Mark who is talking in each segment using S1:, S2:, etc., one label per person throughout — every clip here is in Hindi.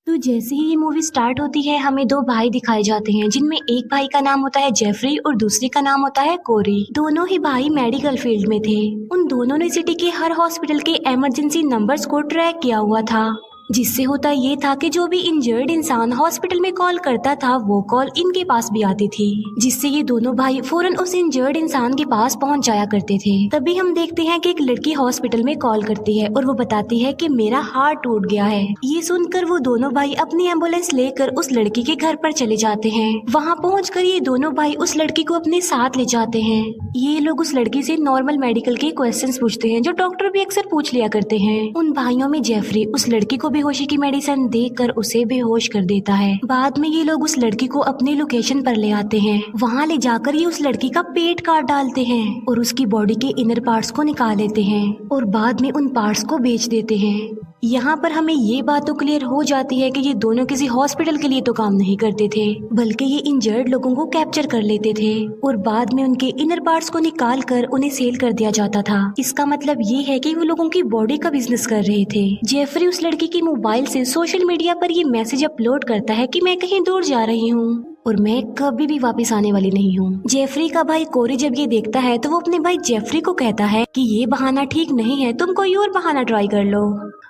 S1: तो जैसे ही ये मूवी स्टार्ट होती है हमें दो भाई दिखाए जाते हैं, जिनमें एक भाई का नाम होता है जेफरी और दूसरे का नाम होता है कोरी। दोनों ही भाई मेडिकल फील्ड में थे। उन दोनों ने सिटी के हर हॉस्पिटल के इमरजेंसी नंबर्स को ट्रैक किया हुआ था, जिससे होता ये था कि जो भी इंजर्ड इंसान हॉस्पिटल में कॉल करता था वो कॉल इनके पास भी आती थी, जिससे ये दोनों भाई फौरन उस इंजर्ड इंसान के पास पहुंच जाया करते थे। तभी हम देखते हैं कि एक लड़की हॉस्पिटल में कॉल करती है और वो बताती है कि मेरा हार्ट टूट गया है। ये सुनकर वो दोनों भाई अपनी एम्बुलेंस लेकर उस लड़की के घर पर चले जाते हैं। वहाँ पहुँचकर ये दोनों भाई उस लड़की को अपने साथ ले जाते हैं। ये लोग उस लड़की से नॉर्मल मेडिकल के क्वेश्चंस पूछते हैं, जो डॉक्टर भी अक्सर पूछ लिया करते हैं। उन भाइयों में जेफरी उस लड़की को बेहोशी की मेडिसिन देकर उसे बेहोश कर देता है। बाद में ये लोग उस लड़की को अपनी लोकेशन पर ले आते हैं। वहाँ ले जाकर ये उस लड़की का पेट काट डालते हैं और उसकी बॉडी के इनर पार्ट्स को निकाल लेते हैं और बाद में उन पार्ट्स को बेच देते हैं। यहाँ पर हमें ये बात तो क्लियर हो जाती है कि ये दोनों किसी हॉस्पिटल के लिए तो काम नहीं करते थे, बल्कि ये इंजर्ड लोगों को कैप्चर कर लेते थे और बाद में उनके इनर पार्ट्स को निकाल कर उन्हें सेल कर दिया जाता था। इसका मतलब ये है कि वो लोगों की बॉडी का बिजनेस कर रहे थे। जेफरी उस लड़की की मोबाइल से सोशल मीडिया पर ये मैसेज अपलोड करता है कि मैं कहीं दूर जा रही हूँ और मैं कभी भी वापस आने वाली नहीं हूँ। जेफरी का भाई कोरी जब ये देखता है तो वो अपने भाई जेफरी को कहता है कि ये बहाना ठीक नहीं है, तुम कोई और बहाना ट्राई कर लो।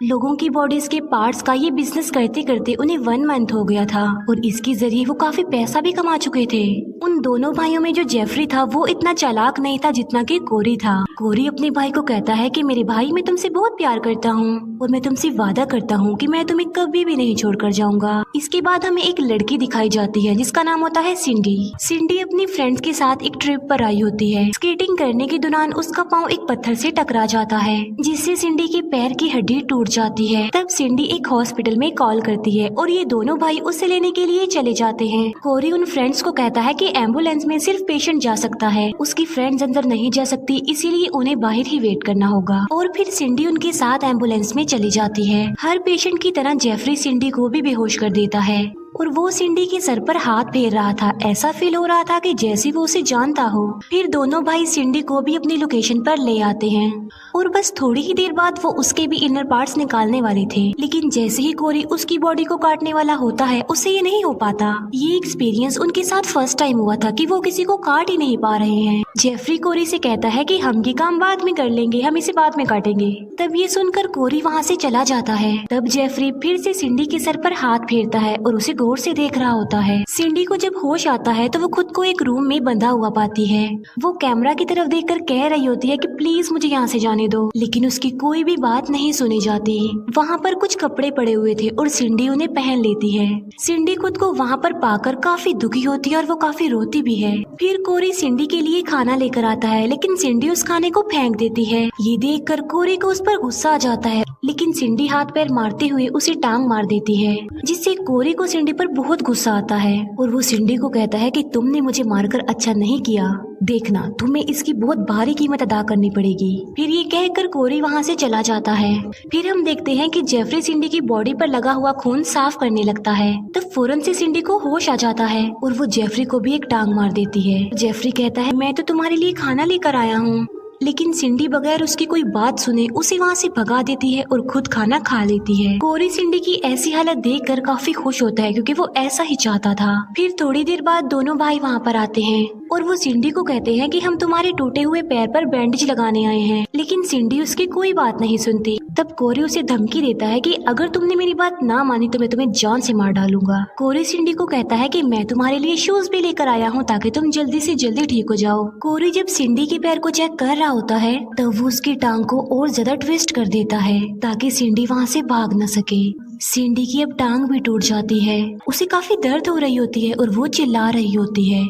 S1: लोगों की बॉडीज के पार्ट्स का ये बिजनेस करते करते उन्हें 1 मंथ हो गया था और इसके जरिए वो काफी पैसा भी कमा चुके थे। उन दोनों भाइयों में जो जेफरी था वो इतना चालाक नहीं था जितना कि कोरी था। कोरी अपने भाई को कहता है कि मेरे भाई, मैं तुमसे बहुत प्यार करता हूँ और मैं तुमसे वादा करता हूँ कि मैं तुम्हें कभी भी नहीं छोड़कर जाऊंगा। इसके बाद हमें एक लड़की दिखाई जाती है जिसका नाम होता है सिंडी। सिंडी अपनी फ्रेंड्स के साथ एक ट्रिप पर आई होती है। स्केटिंग करने के दौरान उसका पाँव एक पत्थर से टकरा जाता है, जिससे सिंडी के पैर की हड्डी टूट जाती है। तब सिंडी एक हॉस्पिटल में कॉल करती है और ये दोनों भाई उसे लेने के लिए चले जाते हैं। कोरी उन फ्रेंड्स को कहता है कि एम्बुलेंस में सिर्फ पेशेंट जा सकता है, उसकी फ्रेंड्स अंदर नहीं जा सकती, इसीलिए उन्हें बाहर ही वेट करना होगा। और फिर सिंडी उनके साथ एम्बुलेंस में चली जाती है। हर पेशेंट की तरह जेफरी सिंडी को भी बेहोश कर देता है और वो सिंडी के सर पर हाथ फेर रहा था। ऐसा फील हो रहा था कि जैसे वो उसे जानता हो। फिर दोनों भाई सिंडी को भी अपनी लोकेशन पर ले आते हैं और बस थोड़ी ही देर बाद वो उसके भी इनर पार्ट्स निकालने वाले थे, लेकिन जैसे ही कोरी उसकी बॉडी को काटने वाला होता है उससे ये नहीं हो पाता। ये एक्सपीरियंस उनके साथ फर्स्ट टाइम हुआ था कि वो किसी को काट ही नहीं पा रहे हैं। जेफरी कोरी से कहता है कि हम ये काम बाद में कर लेंगे, हम इसे बाद में काटेंगे। तब ये सुनकर कोरी वहाँ से चला जाता है। तब जेफरी फिर से सिंडी के सर पर हाथ फेरता है और उसे गौर से देख रहा होता है। सिंडी को जब होश आता है तो वो खुद को एक रूम में बंधा हुआ पाती है। वो कैमरा की तरफ देखकर कह रही होती है कि प्लीज मुझे यहाँ से जाने दो, लेकिन उसकी कोई भी बात नहीं सुनी जाती। वहाँ पर कुछ कपड़े पड़े हुए थे और सिंडी उन्हें पहन लेती है। सिंडी खुद को वहाँ पर पाकर काफी दुखी होती है और वो काफी रोती भी है। फिर कोरी सिंडी के लिए खाना लेकर आता है, लेकिन सिंडी उस खाने को फेंक देती है। ये देखकर कोरी को उस पर गुस्सा आ जाता है, लेकिन सिंडी हाथ पैर मारते हुए उसे टांग मार देती है, जिससे कोरी को सिंडी पर बहुत गुस्सा आता है और वो सिंडी को कहता है कि तुमने मुझे मारकर अच्छा नहीं किया, देखना तुम्हें इसकी बहुत भारी कीमत अदा करनी पड़ेगी। फिर ये कहकर कोरी वहाँ से चला जाता है। फिर हम देखते हैं कि जेफरी सिंडी की बॉडी पर लगा हुआ खून साफ करने लगता है। तब फौरन से सिंडी को होश आ जाता है और वो जेफरी को भी एक टांग मार देती है। जेफरी कहता है मैं तो तुम्हारे लिए खाना लेकर आया हूँ, लेकिन सिंडी बगैर उसकी कोई बात सुने उसे वहाँ से भगा देती है और खुद खाना खा लेती है। कोरी सिंडी की ऐसी हालत देखकर काफी खुश होता है क्योंकि वो ऐसा ही चाहता था। फिर थोड़ी देर बाद दोनों भाई वहाँ पर आते हैं और वो सिंडी को कहते हैं कि हम तुम्हारे टूटे हुए पैर पर बैंडेज लगाने आए हैं, लेकिन सिंडी उसकी कोई बात नहीं सुनती। तब कोरी उसे धमकी देता है कि अगर तुमने मेरी बात ना मानी तो मैं तुम्हें जान से मार डालूंगा। कोरी सिंडी को कहता है कि मैं तुम्हारे लिए शूज भी लेकर आया हूँ ताकि तुम जल्दी से जल्दी ठीक हो जाओ। कोरी जब सिंडी के पैर को चेक कर रहा होता है तब वो उसकी टांग को और ज्यादा ट्विस्ट कर देता है ताकि सिंडी वहाँ से भाग न सके। सिंडी की अब टांग भी टूट जाती है, उसे काफी दर्द हो रही होती है और वो चिल्ला रही होती है।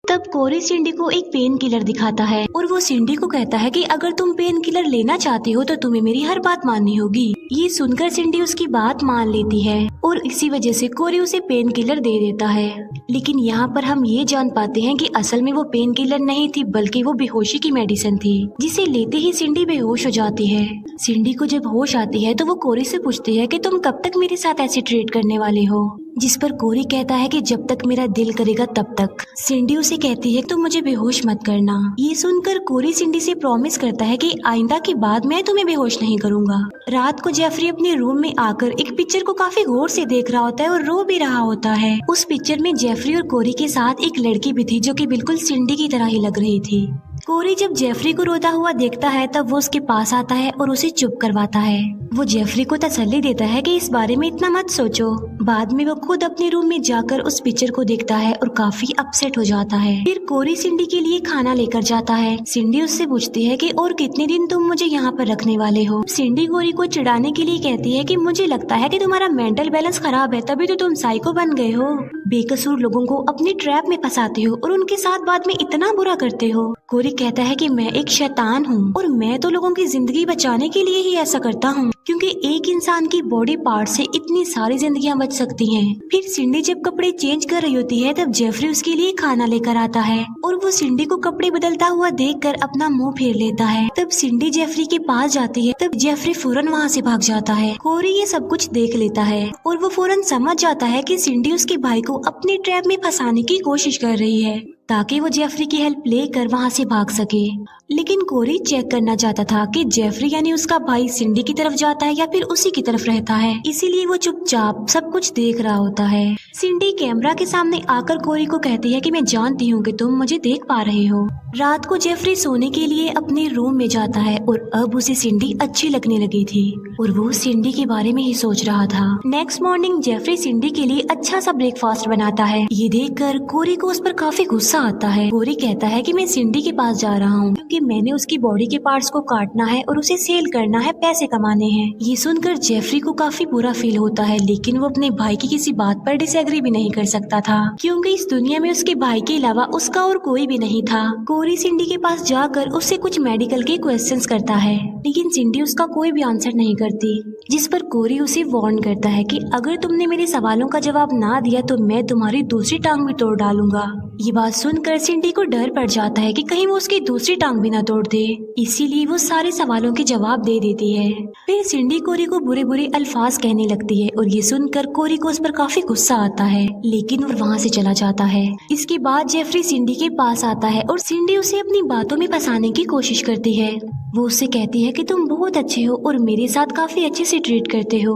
S1: तब कोरी सिंडी को एक पेन किलर दिखाता है और वो सिंडी को कहता है कि अगर तुम पेन किलर लेना चाहती हो तो तुम्हें मेरी हर बात माननी होगी। ये सुनकर सिंडी उसकी बात मान लेती है और इसी वजह से कोरी उसे पेन किलर दे देता है। लेकिन यहाँ पर हम ये जान पाते हैं कि असल में वो पेन किलर नहीं थी बल्कि वो बेहोशी की मेडिसिन थी, जिसे लेते ही सिंडी बेहोश हो जाती है। सिंडी को जब होश आती है तो वो कोरी से पूछती है कि तुम कब तक मेरे साथ ऐसे ट्रीट करने वाले हो। जिस पर कोरी कहता है कि जब तक मेरा दिल करेगा तब तक। सिंडी उसे कहती है तुम मुझे बेहोश मत करना। ये सुनकर कोरी सिंडी से प्रॉमिस करता है कि आइंदा के बाद मैं तुम्हें बेहोश नहीं करूंगा। रात को जेफरी अपने रूम में आकर एक पिक्चर को काफी गौर से देख रहा होता है और रो भी रहा होता है। उस पिक्चर में जेफरी और कोरी के साथ एक लड़की भी थी जो कि बिल्कुल सिंडी की तरह ही लग रही थी। कोरी जब जेफरी को रोता हुआ देखता है तब वो उसके पास आता है और उसे चुप करवाता है। वो जेफरी को तसल्ली देता है कि इस बारे में इतना मत सोचो। बाद में वो खुद अपने रूम में जाकर उस पिक्चर को देखता है और काफी अपसेट हो जाता है। फिर कोरी सिंडी के लिए खाना लेकर जाता है। सिंडी उससे पूछती है कि और कितने दिन तुम मुझे यहाँ पर रखने वाले हो। सिंडी कोरी को चिढ़ाने के लिए कहती है कि मुझे लगता है कि तुम्हारा मेंटल बैलेंस खराब है, तभी तो तुम साइको बन गए हो। बेकसूर लोगों को अपने ट्रैप में फंसाते हो और उनके साथ बाद में इतना बुरा करते हो। कोरी कहता है कि मैं एक शैतान हूँ और मैं तो लोगों की जिंदगी बचाने के लिए ही ऐसा करता हूँ, क्योंकि एक इंसान की बॉडी पार्ट से इतनी सारी जिंदगियां बच सकती हैं। फिर सिंडी जब कपड़े चेंज कर रही होती है तब जेफरी उसके लिए खाना लेकर आता है और वो सिंडी को कपड़े बदलता हुआ देखकर अपना मुंह फेर लेता है। तब सिंडी जेफरी के पास जाती है, तब जेफरी फौरन वहाँ से भाग जाता है। कोरी ये सब कुछ देख लेता है और वो फौरन समझ जाता है कि सिंडी उसके भाई को अपने ट्रैप में फंसाने की कोशिश कर रही है ताकि वो जेफरी की हेल्प लेकर वहाँ से भाग सके। लेकिन कोरी चेक करना चाहता था कि जेफरी यानी उसका भाई सिंडी की तरफ जाता है या फिर उसी की तरफ रहता है, इसीलिए वो चुपचाप सब कुछ देख रहा होता है। सिंडी कैमरा के सामने आकर कोरी को कहती है कि मैं जानती हूँ कि तुम मुझे देख पा रहे हो। रात को जेफरी सोने के लिए अपने रूम में जाता है और अब उसे सिंडी अच्छी लगने लगी थी और वो सिंडी के बारे में ही सोच रहा था। नेक्स्ट मॉर्निंग जेफरी सिंडी के लिए अच्छा सा ब्रेकफास्ट बनाता है। ये देखकर कोरी को उस पर काफी गुस्सा आता है। कोरी कहता है कि मैं सिंडी के पास जा रहा हूँ क्योंकि मैंने उसकी बॉडी के पार्ट्स को काटना है और उसे सेल करना है, पैसे कमाने हैं। ये सुनकर जेफरी को काफी बुरा फील होता है, लेकिन वो अपने भाई की किसी बात पर डिसएग्री भी नहीं कर सकता था क्योंकि इस दुनिया में उसके भाई के अलावा उसका और कोई भी नहीं था। कोरी सिंडी के पास जाकर उससे कुछ मेडिकल के क्वेश्चंस करता है, लेकिन सिंडी उसका कोई भी आंसर नहीं करती, जिस पर कोरी उसे वार्न करता है कि अगर तुमने मेरे सवालों का जवाब ना दिया तो मैं तुम्हारी दूसरी टांग भी तोड़ डालूंगा। ये बात सुनकर सिंडी को डर पड़ जाता है कि कहीं वो उसकी दूसरी टांग भी ना तोड़ दे, इसीलिए वो सारे सवालों के जवाब दे देती है। फिर सिंडी कोरी को बुरे बुरे अल्फाज कहने लगती है और ये सुनकर कोरी को उस पर काफी गुस्सा आता है, लेकिन वो वहाँ से चला जाता है। इसके बाद जेफरी सिंडी के पास आता है और सिंडी उसे अपनी बातों में फंसाने की कोशिश करती है। वो उससे कहती है कि तुम बहुत अच्छे हो और मेरे साथ काफी अच्छे से ट्रीट करते हो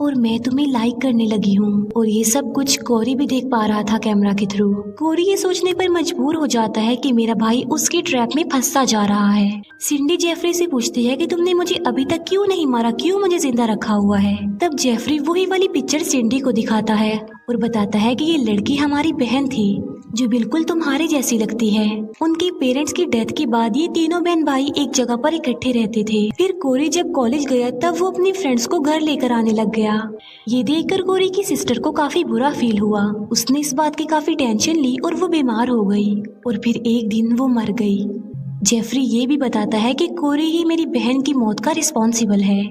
S1: और मैं तुम्हें लाइक करने लगी हूँ। और ये सब कुछ कोरी भी देख पा रहा था कैमरा के थ्रू। कोरी ये सोचने पर मजबूर हो जाता है कि मेरा भाई उसके ट्रैप में फंसता जा रहा है। सिंडी जेफरी से पूछती है कि तुमने मुझे अभी तक क्यों नहीं मारा, क्यों मुझे जिंदा रखा हुआ है। तब जेफरी वही वाली पिक्चर सिंडी को दिखाता है और बताता है कि ये लड़की हमारी बहन थी जो बिल्कुल तुम्हारी जैसी लगती है। उनके पेरेंट्स की डेथ के बाद ये तीनों बहन भाई एक जगह पर इकट्ठे रहते थे। फिर कोरी जब कॉलेज गया तब वो अपनी फ्रेंड्स को घर लेकर आने लग गया। ये देखकर कोरी की सिस्टर को काफी बुरा फील हुआ। उसने इस बात की काफी टेंशन ली और वो बीमार हो गई और फिर एक दिन वो मर गई। जेफरी ये भी बताता है कि कोरी ही मेरी बहन की मौत का रिस्पॉन्सिबल है।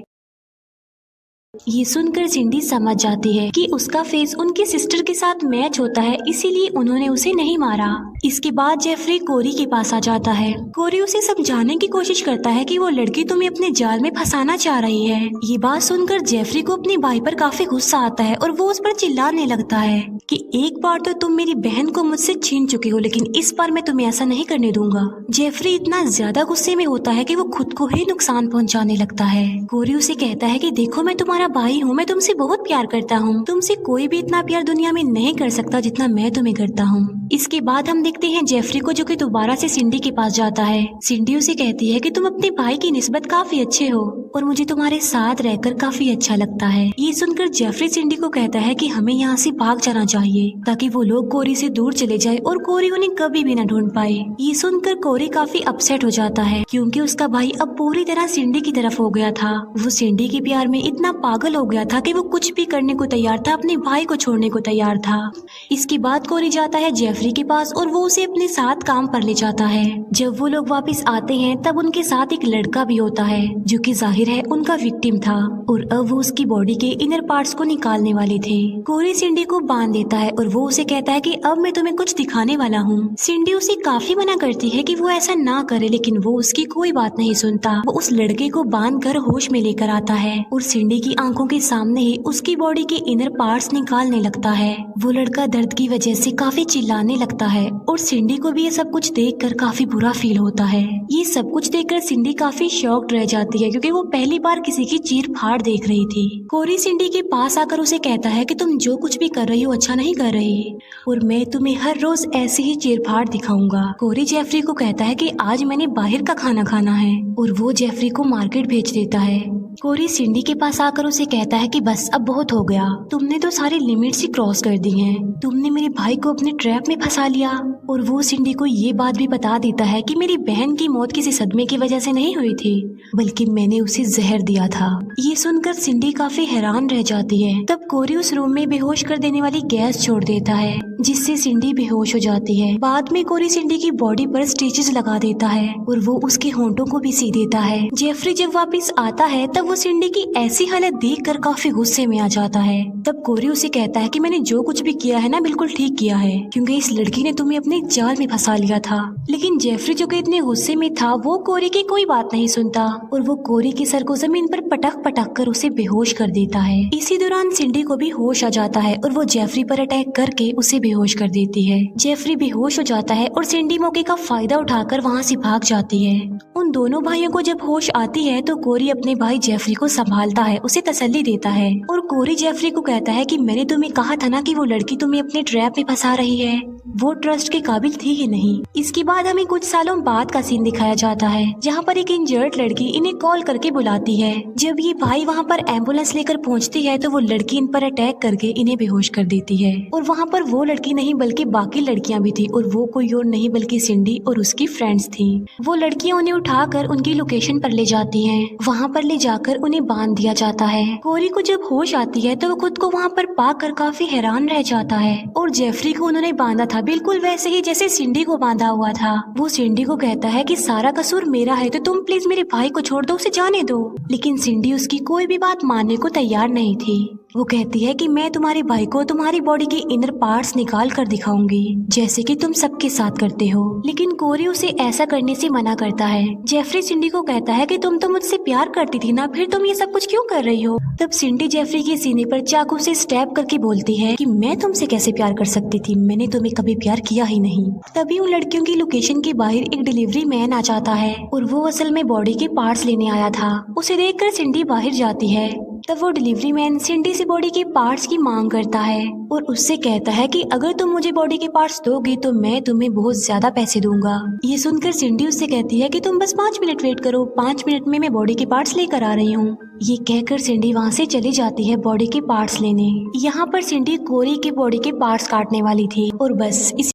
S1: ये सुनकर सिंडी समझ जाती है कि उसका फेस उनकी सिस्टर के साथ मैच होता है, इसीलिए उन्होंने उसे नहीं मारा। इसके बाद जेफरी कोरी के पास आ जाता है। कोरी उसे समझाने की कोशिश करता है कि वो लड़की तुम्हें अपने जाल में फंसाना चाह रही है। ये बात सुनकर जेफरी को अपने भाई पर काफी गुस्सा आता है और वो उस पर चिल्लाने लगता है कि एक बार तो तुम मेरी बहन को मुझसे छीन चुके हो, लेकिन इस बार मैं तुम्हें ऐसा नहीं करने दूंगा। जेफरी इतना ज्यादा गुस्से में होता है कि वो खुद को ही नुकसान पहुंचाने लगता है। कोरी उसे कहता है कि देखो मैं तुम्हारा भाई हूँ, मैं तुमसे बहुत प्यार करता हूँ, तुमसे कोई भी इतना प्यार दुनिया में नहीं कर सकता जितना मैं तुम्हें करता हूँ। इसके बाद हम देखते हैं जेफरी को जो कि दोबारा से सिंडी के पास जाता है। सिंडी उसे कहती है कि तुम अपने भाई की निस्बत काफी अच्छे हो और मुझे तुम्हारे साथ रहकर काफी अच्छा लगता है। ये सुनकर जेफरी सिंडी को कहता है कि हमें यहाँ से भाग जाना चाहिए ताकि वो लोग कोरी से दूर चले जाए और कोरी उन्हें कभी भी न ढूंढ पाए। ये सुनकर कोरी काफी अपसेट हो जाता है क्योंकि उसका भाई अब पूरी तरह सिंडी की तरफ हो गया था। वो सिंडी के प्यार में इतना पागल हो गया था कि वो कुछ भी करने को तैयार था, अपने भाई को छोड़ने को तैयार था। इसके बाद कोरी जाता है जेफरी के पास और वो उसे अपने साथ काम पर ले जाता है। जब वो लोग वापस आते हैं तब उनके साथ एक लड़का भी होता है जो कि जाहिर है उनका विक्टिम था और अब वो उसकी बॉडी के इनर पार्ट्स को निकालने वाले थे। कोरी सिंडी को बांध देता है और वो उसे कहता है कि अब मैं तुम्हें कुछ दिखाने वाला हूँ। सिंडी उसे काफी मना करती है कि वो ऐसा ना करे, लेकिन वो उसकी कोई बात नहीं सुनता। वो उस लड़के को बांध कर होश में लेकर आता है और सिंडी की आंखों के सामने ही उसकी बॉडी के इनर पार्ट्स निकालने लगता है। वो लड़का दर्द की वजह से काफी चिल्लाने लगता है और सिंडी को भी ये सब कुछ देखकर काफी बुरा फील होता है। ये सब कुछ देखकर सिंडी काफी शॉक्ड रह जाती है क्योंकि वो पहली बार किसी की चीर फाड़ देख रही थी। कोरी सिंडी के पास आकर उसे कहता है कि तुम जो कुछ भी कर रही हो अच्छा नहीं कर रही और मैं तुम्हें हर रोज ऐसे ही चीर फाड़ दिखाऊंगा। कोरी जेफरी को कहता है कि आज मैंने बाहर का खाना खाना है और वो जेफरी को मार्केट भेज देता है। कोरी सिंडी के पास आकर उसे कहता है कि बस अब बहुत हो गया, तुमने तो सारी लिमिट्स ही क्रॉस कर दी हैं। तुमने मेरे भाई को अपने ट्रैप में फंसा लिया। और वो सिंडी को ये बात भी बता देता है कि मेरी बहन की मौत किसी सदमे की वजह से नहीं हुई थी बल्कि मैंने उसे जहर दिया था। ये सुनकर सिंडी काफी हैरान रह जाती है। तब कोरी उस रूम में बेहोश कर देने वाली गैस छोड़ देता है जिससे सिंडी बेहोश हो जाती है। बाद में कोरी सिंडी की बॉडी पर स्टिचेस लगा देता है और वो उसके होंठों को भी सी देता है। जेफरी जब वापस आता है तब वो सिंडी की ऐसी हालत देखकर काफी गुस्से में आ जाता है। तब कोरी उसे कहता है कि मैंने जो कुछ भी किया है ना बिल्कुल ठीक किया है क्योंकि इस लड़की ने तुम्हें अपने जाल में फंसा लिया था। लेकिन जेफरी जो कि इतने गुस्से में था वो कोरी की कोई बात नहीं सुनता और वो कोरी के सर को जमीन पर पटक पटक कर उसे बेहोश कर देता है। इसी दौरान सिंडी को भी होश आ जाता है और वो जेफरी पर अटैक करके उसे बेहोश कर देती है। जेफरी बेहोश हो जाता है और सिंडी मौके का फायदा उठाकर वहाँ से भाग जाती है। उन दोनों भाइयों को जब होश आती है तो कोरी अपने भाई जेफरी को संभालता है, उसे तसल्ली देता है और कोरी जेफरी को कहता है कि मैंने तुम्हें कहा था ना कि वो लड़की तुम्हें अपने ट्रैप में फंसा रही है, वो ट्रस्ट के काबिल थी ही नहीं। इसके बाद हमें कुछ सालों बाद का सीन दिखाया जाता है जहाँ पर एक इंजर्ड लड़की इन्हें कॉल करके बुलाती है। जब ये भाई वहाँ पर एम्बुलेंस लेकर पहुँचती है तो वो लड़की इन पर अटैक करके इन्हें बेहोश कर देती है। और वहाँ पर वो लड़की नहीं बल्कि बाकी लड़कियाँ भी थी और वो कोई और नहीं बल्कि सिंडी और उसकी फ्रेंड्स थी। वो लड़कियाँ उन्हें उठाकर उनकी लोकेशन पर ले जाती है। वहाँ पर ले जाकर उन्हें बांध दिया जाता है। कोरी को जब होश आती है तो वो खुद को वहाँ पर पाकर काफी हैरान रह जाता है और जेफरी को उन्होंने बांधा था बिल्कुल वैसे ही जैसे सिंडी को बांधा हुआ था। वो सिंडी को कहता है कि सारा कसूर मेरा है तो तुम प्लीज मेरे भाई को छोड़ दो, उसे जाने दो। लेकिन सिंडी उसकी कोई भी बात मानने को तैयार नहीं थी। वो कहती है कि मैं तुम्हारे भाई को तुम्हारी बॉडी के इनर पार्ट्स निकाल कर दिखाऊंगी जैसे कि तुम सबके साथ करते हो। लेकिन कोरी उसे ऐसा करने से मना करता है। जेफरी सिंडी को कहता है कि तुम तो मुझसे प्यार करती थी ना, फिर तुम ये सब कुछ क्यों कर रही हो। तब सिंडी जेफरी के सीने पर चाकू से स्टैब करके बोलती है कि मैं तुमसे कैसे प्यार कर सकती थी, मैंने तुम्हें कभी प्यार किया ही नहीं। तभी उन लड़कियों की लोकेशन के बाहर एक डिलीवरी मैन आ जाता है और वो असल में बॉडी के पार्ट्स लेने आया था। उसे देखकर सिंडी बाहर जाती है। तब वो डिलीवरी मैन सिंडी से बॉडी के पार्ट्स की मांग करता है और उससे कहता है कि अगर तुम मुझे बॉडी के पार्ट्स दोगी तो मैं तुम्हें बहुत ज्यादा पैसे दूंगा। ये सुनकर सिंडी उससे कहती है कि तुम बस 5 मिनट वेट करो, 5 मिनट में मैं बॉडी के पार्ट्स लेकर आ रही हूँ। ये कहकर सिंडी वहाँ से चली जाती है बॉडी के पार्ट्स लेने। यहाँ पर सिंडी कोरी के बॉडी के पार्ट्स काटने वाली थी और बस